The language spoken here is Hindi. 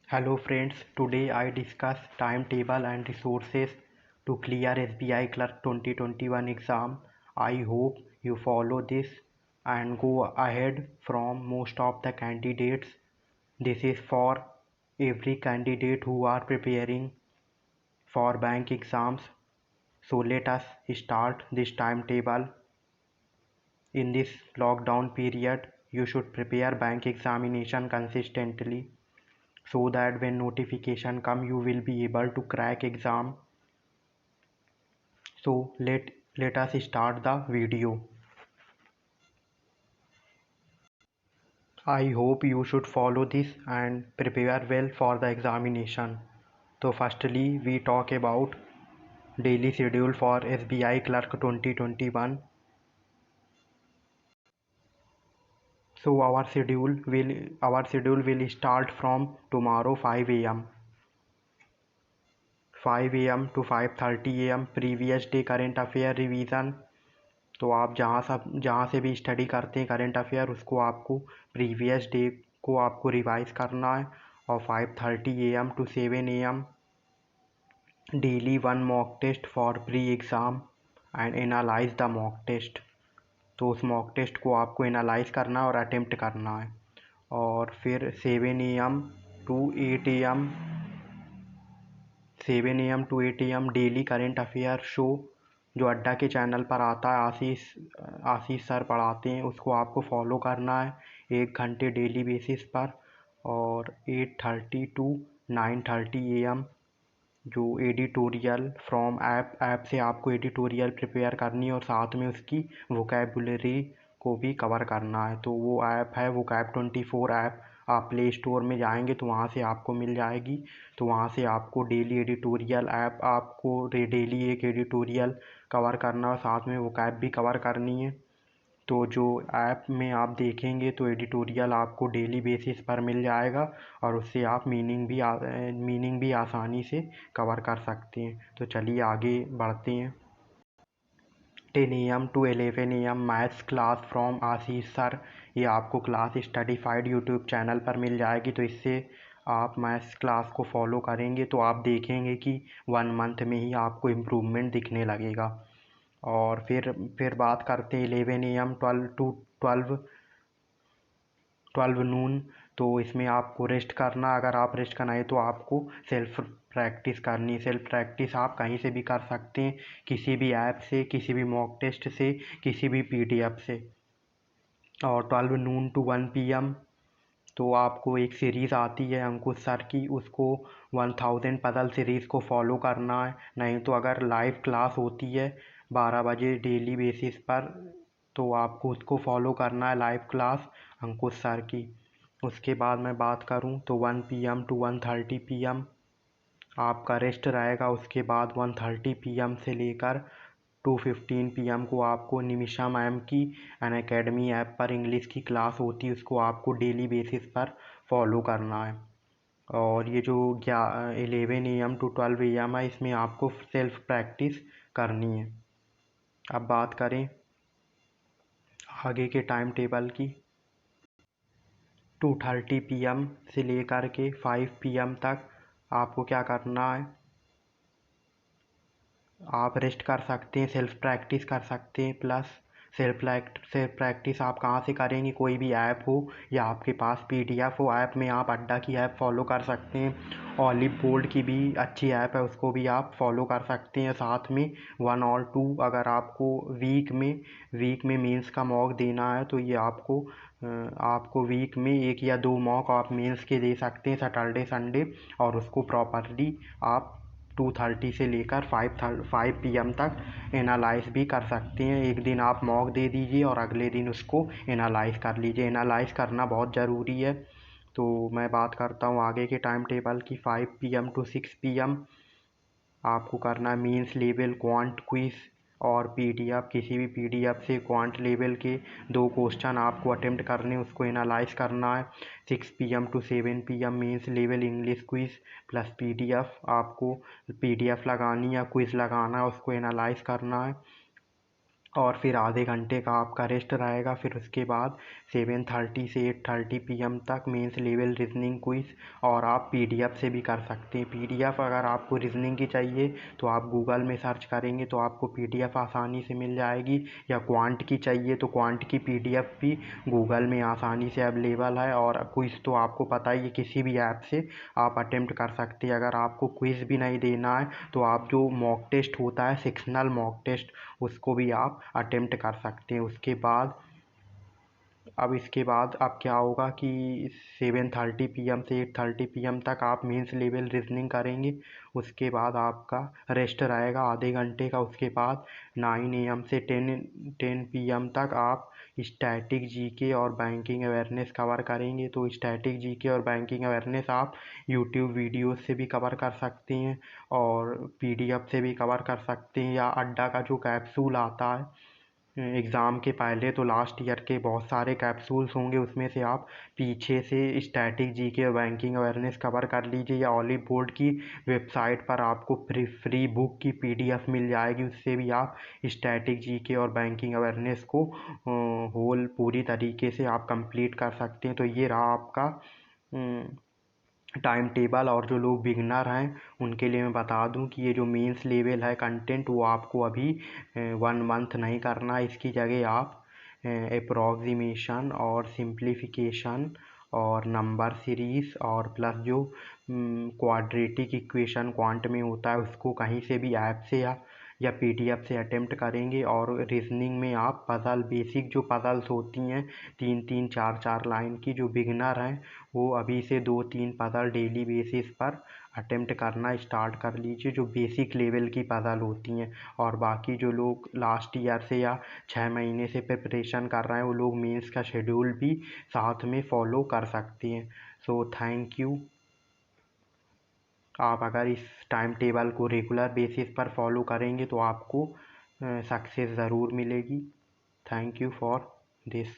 Hello friends, today I discuss timetable and resources to clear SBI Clerk 2021 exam. I hope you follow this and go ahead from most of the candidates. This is for every candidate who are preparing for bank exams. So let us start this timetable. In this lockdown period, you should prepare bank examination consistently so that when notification come you will be able to crack exam. So let us start the video. I hope you should follow this and prepare well for the examination. So firstly we talk about daily schedule for SBI Clerk 2021. So our schedule will start from tomorrow 5 a.m. 5 a.m. to 5:30 a.m. previous day current affair revision. तो आप जहाँ से भी स्टडी करते हैं करंट अफेयर उसको आपको प्रीवियस डे को आपको रिवाइज करना है। और 5:30 a.m. to 7 a.m. Daily one mock test for pre exam and analyse the mock test. तो उस मॉक टेस्ट को आपको एनालाइज करना है और अटेम्प्ट करना है। और फिर 7 a.m. to 8 a.m. 7 a.m. to 8 a.m. Daily current affair show जो अड्डा के चैनल पर आता है, आशीष सर पढ़ाते हैं, उसको आपको फॉलो करना है 1 घंटे डेली बेसिस पर। और 8:30 to 9:30 a.m. जो एडिटोरियल फ्रॉम ऐप से आपको एडिटोरियल प्रिपेयर करनी है और साथ में उसकी वोकैबुलरी को भी कवर करना है। तो वो ऐप है vocab24 ऐप। आप प्ले स्टोर में जाएंगे तो वहाँ से आपको मिल जाएगी। तो वहाँ से आपको डेली एडिटोरियल ऐप आपको डेली एक एडिटोरियल कवर करना और साथ में वोकैब भी कवर करनी है। तो जो ऐप में आप देखेंगे तो एडिटोरियल आपको डेली बेसिस पर मिल जाएगा और उससे आप मीनिंग भी आसानी से कवर कर सकते हैं। तो चलिए आगे बढ़ते हैं। 10 a.m. to 11 a.m. Maths class from Ashish sir. ये आपको क्लास स्टडीफाइड यूट्यूब चैनल पर मिल जाएगी। तो इससे आप मैथ्स क्लास को फॉलो करेंगे तो आप देखेंगे कि 1 मंथ में ही आपको इम्प्रूवमेंट दिखने लगेगा। और फिर बात करते हैं 11 a.m. 12 नून। तो इसमें आपको रेस्ट करना। अगर आप रेस्ट करना है तो आपको सेल्फ प्रैक्टिस करनी है। सेल्फ प्रैक्टिस आप कहीं से भी कर सकते हैं, किसी भी ऐप से, किसी भी मॉक टेस्ट से, किसी भी PDF से। और 12 नून to 1 PM तो आपको एक सीरीज़ आती है अंकुश सर की, उसको 1000 पजल सीरीज़ को फॉलो करना है। नहीं तो अगर लाइव क्लास होती है 12 बजे डेली बेसिस पर तो आपको उसको फॉलो करना है, लाइव क्लास अंकुश सर की। उसके बाद मैं बात करूं तो 1 PM to 1:30 PM आपका रेस्ट रहेगा। उसके बाद 1:30 PM से लेकर 2:15 PM को आपको निमिषा मैम की अनअकैडमी ऐप पर इंग्लिश की क्लास होती है, उसको आपको डेली बेसिस पर फॉलो करना है। और ये जो 11 AM to 12 AM है, इसमें आपको सेल्फ प्रैक्टिस करनी है। अब बात करें आगे के टाइम टेबल की। 2:30 PM से लेकर के 5 PM तक आपको क्या करना है, आप रेस्ट कर सकते हैं, सेल्फ प्रैक्टिस कर सकते हैं। प्लस सेल्फ प्रैक्टिस आप कहाँ से करेंगे, कोई भी ऐप हो या आपके पास PDF हो, ऐप में आप अड्डा की ऐप फॉलो कर सकते हैं। ऑलिव बोल्ड की भी अच्छी ऐप है, उसको भी आप फॉलो कर सकते हैं। साथ में 1 और 2 अगर आपको वीक में मेंस का मॉक देना है तो ये आपको वीक में 1 या 2 मॉक आप मेंस के दे सकते हैं सैटरडे संडे। और उसको प्रॉपरली आप 2:30 से लेकर 5 PM तक एनालाइज भी कर सकते हैं। एक दिन आप मॉक दे दीजिए और अगले दिन उसको एनालाइज कर लीजिए। एनालाइज करना बहुत ज़रूरी है। तो मैं बात करता हूँ आगे के टाइम टेबल की। 5 PM to 6 PM आपको करना है मीन्स लेवल क्वांट क्विज और PDF, किसी भी PDF से क्वांट लेवल के 2 क्वेश्चन आपको अटेम्प्ट करने, उसको एनालाइज करना है। 6 PM to 7 PM means level English quiz plus PDF, आपको PDF लगानी या क्विज लगाना है, उसको एनालाइज करना है। और फिर आधे घंटे का आपका रेस्ट रहेगा। फिर उसके बाद 7:30 से 8:30 PM तक मेंस लेवल रीजनिंग क्विज़। और आप पीडीएफ से भी कर सकते हैं। पीडीएफ अगर आपको रीजनिंग की चाहिए तो आप गूगल में सर्च करेंगे तो आपको पीडीएफ आसानी से मिल जाएगी, या क्वांट की चाहिए तो क्वांट की पीडीएफ भी गूगल में आसानी से अवेलेबल है। और क्विज़ तो आपको पता ही है, किसी भी ऐप से आप अटेम्प्ट कर सकते हैं। अगर आपको क्विज़ भी नहीं देना है तो आप जो मॉक टेस्ट होता है, सेक्शनल मॉक टेस्ट, उसको भी आप अटेम्प्ट कर सकते हैं। उसके बाद इसके बाद अब क्या होगा कि 7:30 PM से 8:30 PM तक आप मेंस लेवल रीजनिंग करेंगे। उसके बाद आपका रेस्ट रहेगा आधे घंटे का। उसके बाद 9 AM से 10 PM तक आप स्टैटिक जीके और बैंकिंग अवेयरनेस कवर करेंगे। तो स्टैटिक जीके और बैंकिंग अवेयरनेस आप यूट्यूब वीडियोस से भी कवर कर सकते हैं और पीडीएफ से भी कवर कर सकते हैं, या अड्डा का जो कैप्सूल आता है एग्ज़ाम के पहले, तो लास्ट ईयर के बहुत सारे कैप्सूल्स होंगे, उसमें से आप पीछे से स्टैटिक जीके और बैंकिंग अवेयरनेस कवर कर लीजिए। या ऑलिव बोर्ड की वेबसाइट पर आपको फ्री बुक की पीडीएफ मिल जाएगी, उससे भी आप स्टैटिक जीके और बैंकिंग अवेयरनेस को होल पूरी तरीके से आप कंप्लीट कर सकते हैं। तो ये रहा आपका टाइम टेबल। और जो लोग बिगनर हैं उनके लिए मैं बता दूं कि ये जो मेंस लेवल है कंटेंट, वो आपको अभी 1 मंथ नहीं करना है। इसकी जगह आप अप्रॉक्सीमेशन और सिंप्लीफिकेशन और नंबर सीरीज़ और प्लस जो क्वाड्रेटिक इक्वेशन क्वांट में होता है उसको कहीं से भी ऐप से या पीडीएफ से अटेम्प्ट करेंगे। और रीजनिंग में आप पज़ल, बेसिक जो पज़ल्स होती हैं 3-3, 4-4 लाइन की, जो बिगनर हैं वो अभी से 2-3 पज़ल डेली बेसिस पर अटेम्प्ट करना स्टार्ट कर लीजिए, जो बेसिक लेवल की पज़ल होती हैं। और बाकी जो लोग लास्ट ईयर से या 6 महीने से प्रिपरेशन कर रहे हैं वो लोग मेंस का शेड्यूल भी साथ में फॉलो कर सकते हैं। So thank you. आप अगर इस टाइम टेबल को रेगुलर बेसिस पर फॉलो करेंगे तो आपको सक्सेस ज़रूर मिलेगी। Thank you for this.